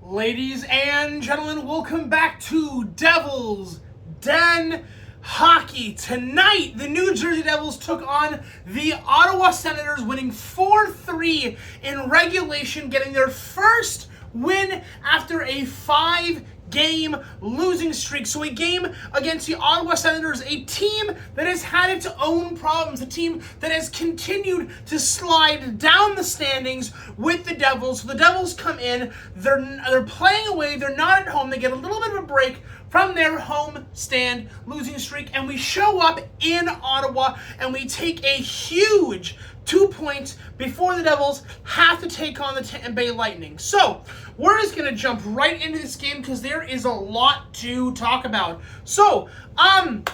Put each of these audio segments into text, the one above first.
Ladies and gentlemen, welcome back to Devil's Den Hockey. Tonight, the New Jersey Devils took on the Ottawa Senators, winning 4-3 in regulation, getting their first win after a 5-game losing streak. So a game against the Ottawa Senators, a team that has had its own problems, a team that has continued to slide down the standings with the Devils. So the Devils come in, they're playing away, they're not at home, they get a little bit of a break from their home stand losing streak, and we show up in Ottawa and we take a huge 2 points before the Devils have to take on the Tampa Bay Lightning. So we're just going to jump right into this game because there is a lot to talk about. So,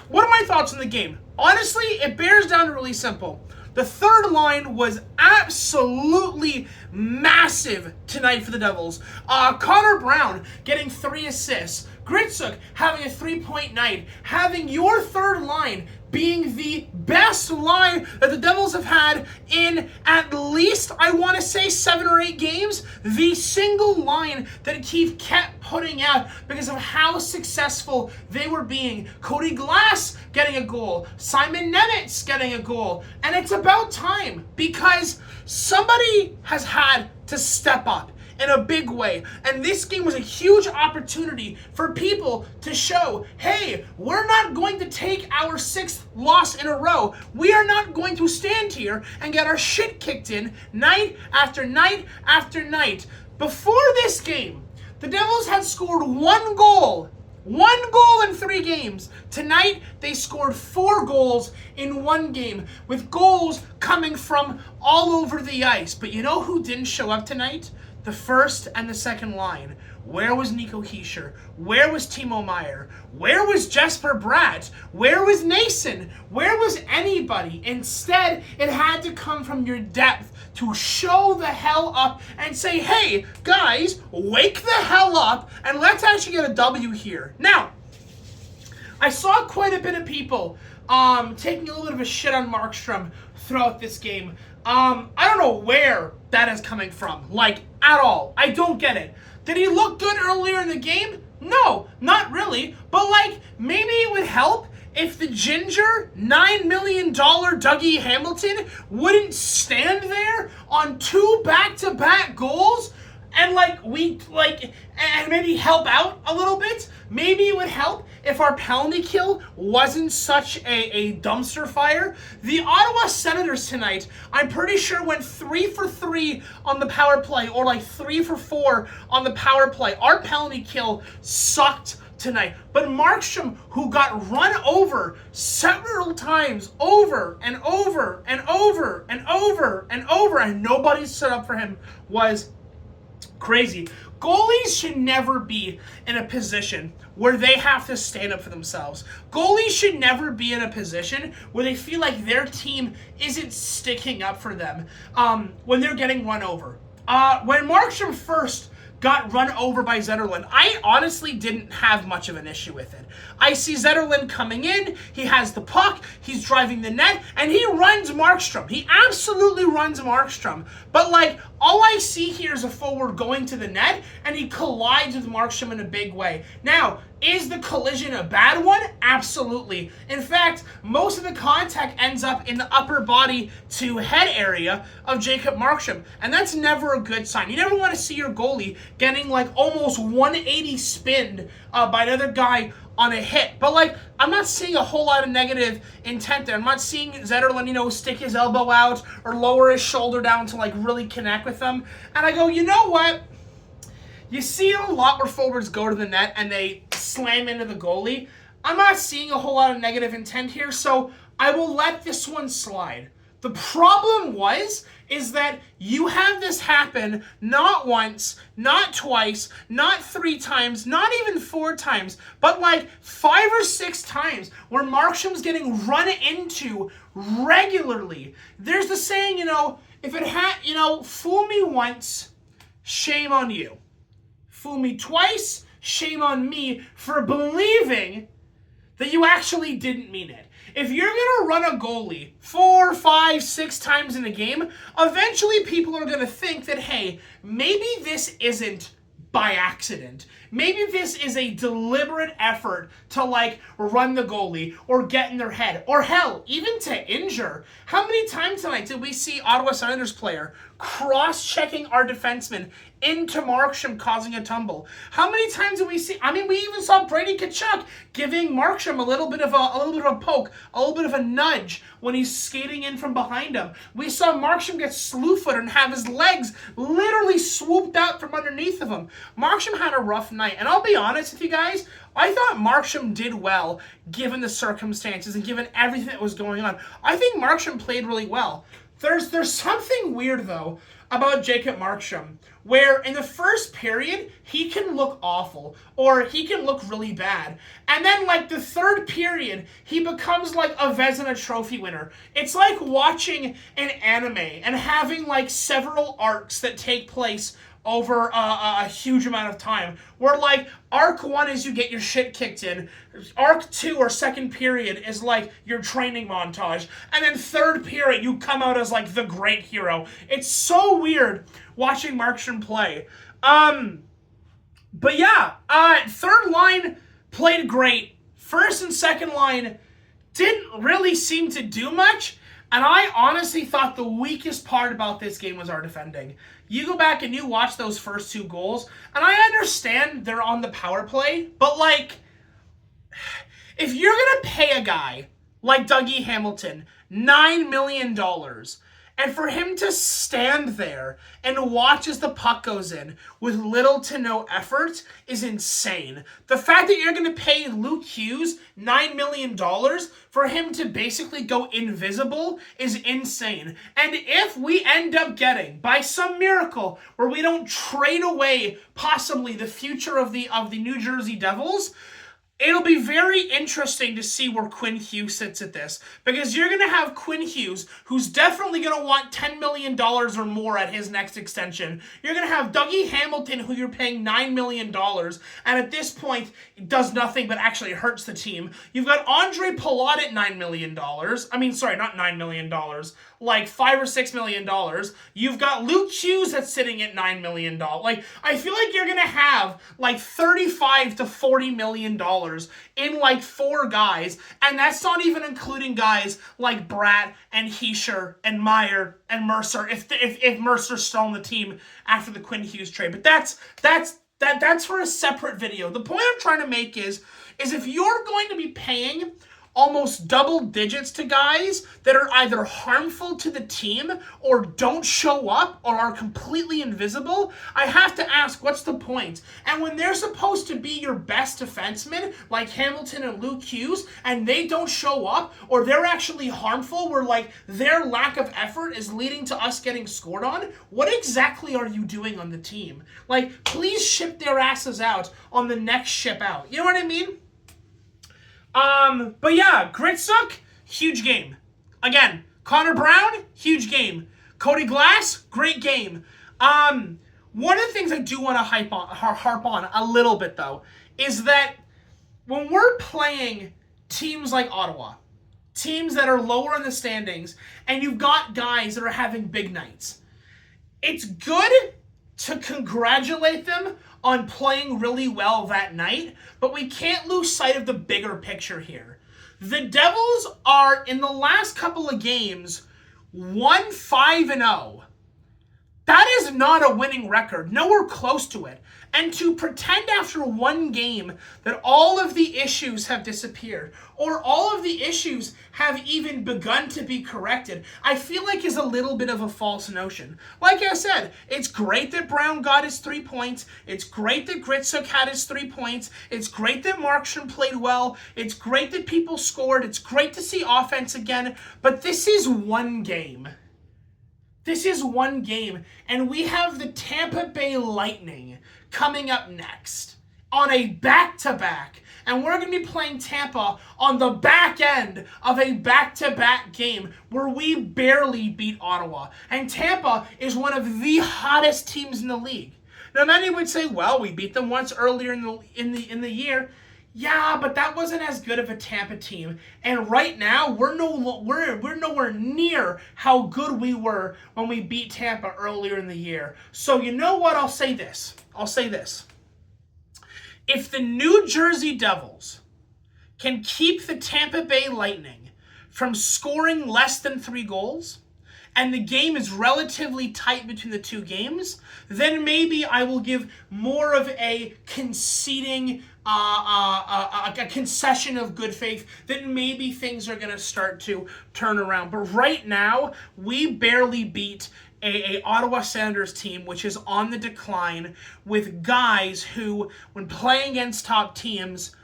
what are my thoughts on the game? Honestly, it bears down to really simple. The third line was absolutely massive tonight for the Devils. Connor Brown getting 3 assists. Gritsyuk having a 3-point night. Having your third line being the best line that the Devils have had in at least, I want to say, 7 or 8 games. The single line that Keith kept putting out because of how successful they were being. Cody Glass getting a goal. Simon Nemec getting a goal. And it's about time because somebody has had to step up in a big way. And this game was a huge opportunity for people to show, hey, we're not going to take our 6th loss in a row. We are not going to stand here and get our shit kicked in night after night after night. Before this game, the Devils had scored 1 goal. 1 goal in 3 games. Tonight, they scored 4 goals in 1 game, with goals coming from all over the ice. But you know who didn't show up tonight? The first and the second line. Where was Nico Hischier? Where was Timo Meier? Where was Jesper Bratt? Where was Nason? Where was anybody? Instead, it had to come from your depth to show the hell up and say, hey, guys, wake the hell up and let's actually get a W here. Now, I saw quite a bit of people taking a little bit of a shit on Markstrom throughout this game. I don't know where that is coming from, like, at all. I don't get it. Did he look good earlier in the game? No, not really. But, like, maybe it would help if the ginger $9 million Dougie Hamilton wouldn't stand there on 2 back-to-back goals and, and maybe help out a little bit. Maybe it would help if our penalty kill wasn't such a dumpster fire. The Ottawa Senators tonight, I'm pretty sure, went 3 for 3 on the power play, or like 3 for 4 on the power play. Our penalty kill sucked tonight. But Markstrom, who got run over several times, over and over and over and over and over, and nobody stood up for him, was crazy. Goalies should never be in a position where they have to stand up for themselves. Goalies should never be in a position where they feel like their team isn't sticking up for them when they're getting run over. When Markstrom first got run over by Zetterlund, I honestly didn't have much of an issue with it. I see Zetterlund coming in, he has the puck, he's driving the net, and he runs Markstrom. He absolutely runs Markstrom. But, like, all I see here is a forward going to the net, and he collides with Markstrom in a big way. Now, is the collision a bad one? Absolutely. In fact, most of the contact ends up in the upper body to head area of Jacob Markstrom, and that's never a good sign. You never want to see your goalie getting like almost 180 spinned by another guy on a hit. But, like, I'm not seeing a whole lot of negative intent there. I'm not seeing Zetterlund, stick his elbow out or lower his shoulder down to, like, really connect with them. And I go, you know what? You see it a lot where forwards go to the net and they slam into the goalie. I'm not seeing a whole lot of negative intent here, so I will let this one slide. The problem is that you have this happen not once, not twice, not 3 times, not even 4 times, but like 5 or 6 times where Markstrom's getting run into regularly. There's the saying, if it had, fool me once, shame on you. Fool me twice, shame on me for believing that you actually didn't mean it. If you're going to run a goalie 4, 5, 6 times in a game, eventually people are going to think that, hey, maybe this isn't by accident. Maybe this is a deliberate effort to, like, run the goalie or get in their head, or hell, even to injure. How many times tonight did we see Ottawa Senators player cross-checking our defenseman into Markstrom, causing a tumble? How many times did we see? I mean, we even saw Brady Tkachuk giving Markstrom a little bit of a poke, a little bit of a nudge when he's skating in from behind him. We saw Markstrom get slew-footed and have his legs literally swooped out from underneath of him. Markstrom had a rough night, and I'll be honest with you guys, I thought Markstrom did well given the circumstances and given everything that was going on. I think Markstrom played really well. There's something weird, though, about Jacob Markstrom, where in the first period, he can look awful, or he can look really bad. And then, like, the third period, he becomes like a Vezina Trophy winner. It's like watching an anime and having, like, several arcs that take place over a huge amount of time. Where, like, arc 1 is you get your shit kicked in. Arc 2 or second period is, like, your training montage. And then third period, you come out as, like, the great hero. It's so weird watching Markstrom play. But yeah, third line played great. First and second line didn't really seem to do much. And I honestly thought the weakest part about this game was our defending. You go back and you watch those first 2 goals, and I understand they're on the power play, but, like, if you're going to pay a guy like Dougie Hamilton $9 million, and for him to stand there and watch as the puck goes in with little to no effort is insane. The fact that you're going to pay Luke Hughes $9 million for him to basically go invisible is insane. And if we end up getting, by some miracle, where we don't trade away possibly the future of the New Jersey Devils, it'll be very interesting to see where Quinn Hughes sits at this. Because you're going to have Quinn Hughes, who's definitely going to want $10 million or more at his next extension. You're going to have Dougie Hamilton, who you're paying $9 million, and at this point, does nothing but actually hurts the team. You've got Andre Palat at $9 million. I mean, sorry, not $9 million. Like $5 or $6 million. You've got Luke Hughes that's sitting at $9 million. Like, I feel like you're going to have like $35 to $40 million in like 4 guys, and that's not even including guys like Bratt and Heischer and Meyer and Mercer, if Mercer's still on the team after the Quinn Hughes trade. But that's for a separate video. The point I'm trying to make is if you're going to be paying almost double digits to guys that are either harmful to the team or don't show up or are completely invisible, I have to ask, what's the point? And when they're supposed to be your best defensemen, like Hamilton and Luke Hughes, and they don't show up, or they're actually harmful, where, like, their lack of effort is leading to us getting scored on, what exactly are you doing on the team? Like, please ship their asses out on the next ship out. You know what I mean? But yeah, Gritsyuk, huge game. Again, Connor Brown, huge game. Cody Glass, great game. One of the things I do want to harp on a little bit, though, is that when we're playing teams like Ottawa, teams that are lower in the standings, and you've got guys that are having big nights, it's good to congratulate them on playing really well that night, but we can't lose sight of the bigger picture here. The Devils are, in the last couple of games, 1-5-0. That is not a winning record. Nowhere close to it. And to pretend after one game that all of the issues have disappeared, or all of the issues have even begun to be corrected, I feel like is a little bit of a false notion. Like I said, it's great that Brown got his 3 points. It's great that Gritsyuk had his 3 points. It's great that Markstrom played well. It's great that people scored. It's great to see offense again. But this is one game. This is one game, and we have the Tampa Bay Lightning coming up next on a back-to-back, and we're going to be playing Tampa on the back end of a back-to-back game where we barely beat Ottawa, and Tampa is one of the hottest teams in the league. Now, many would say, well, we beat them once earlier in the year. Yeah, but that wasn't as good of a Tampa team. And right now, we're nowhere near how good we were when we beat Tampa earlier in the year. So you know what? I'll say this. If the New Jersey Devils can keep the Tampa Bay Lightning from scoring less than 3 goals, and the game is relatively tight between the two games, then maybe I will give more of a conceding, a concession of good faith that maybe things are going to start to turn around. But right now, we barely beat a Ottawa Senators team which is on the decline, with guys who, when playing against top teams,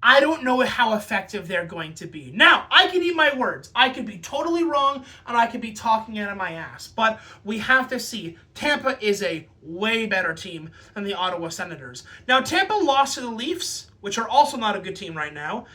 I don't know how effective they're going to be. Now, I can eat my words. I could be totally wrong, and I could be talking out of my ass. But we have to see. Tampa is a way better team than the Ottawa Senators. Now, Tampa lost to the Leafs, which are also not a good team right now.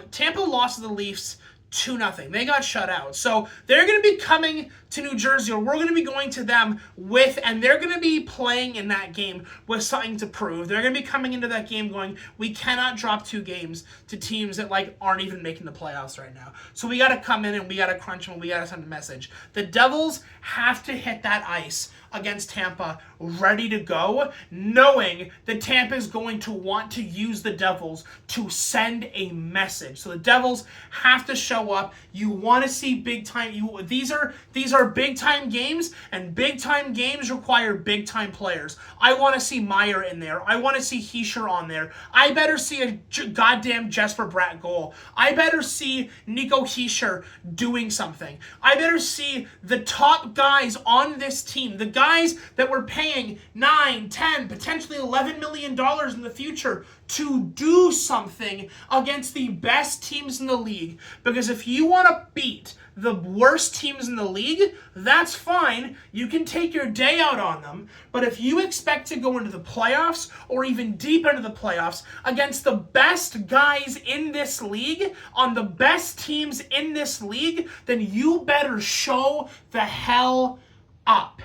Tampa lost to the Leafs 2-0. They got shut out. So they're going to be coming to New Jersey, or we're going to be going to them with, and they're going to be playing in that game with something to prove. They're going to be coming into that game going, we cannot drop 2 games to teams that aren't even making the playoffs right now. So we got to come in and we got to crunch them and we got to send a message. The Devils have to hit that ice against Tampa ready to go, knowing that Tampa is going to want to use the Devils to send a message. So the Devils have to show up. You want to see big time. These are big time games, and big time games require big time players. I want to see Meyer in there. I want to see Hischier on there. I better see a goddamn Jesper Bratt goal. I better see Nico Hischier doing something. I better see the top guys on this team, the guys that we're paying $9, $10, potentially $11 million in the future, to do something against the best teams in the league. Because if you want to beat the worst teams in the league, that's fine. You can take your day out on them. But if you expect to go into the playoffs, or even deep into the playoffs, against the best guys in this league, on the best teams in this league, then you better show the hell up.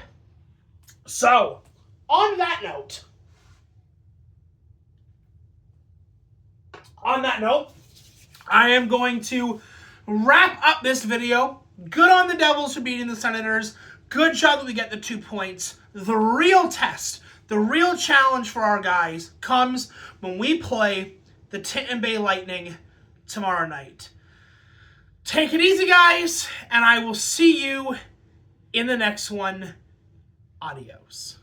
So, on that note, I am going to wrap up this video. Good on the Devils for beating the Senators. Good job that we get the 2 points. The real test, the real challenge for our guys comes when we play the Tampa Bay Lightning tomorrow night. Take it easy, guys, and I will see you in the next one. Adios.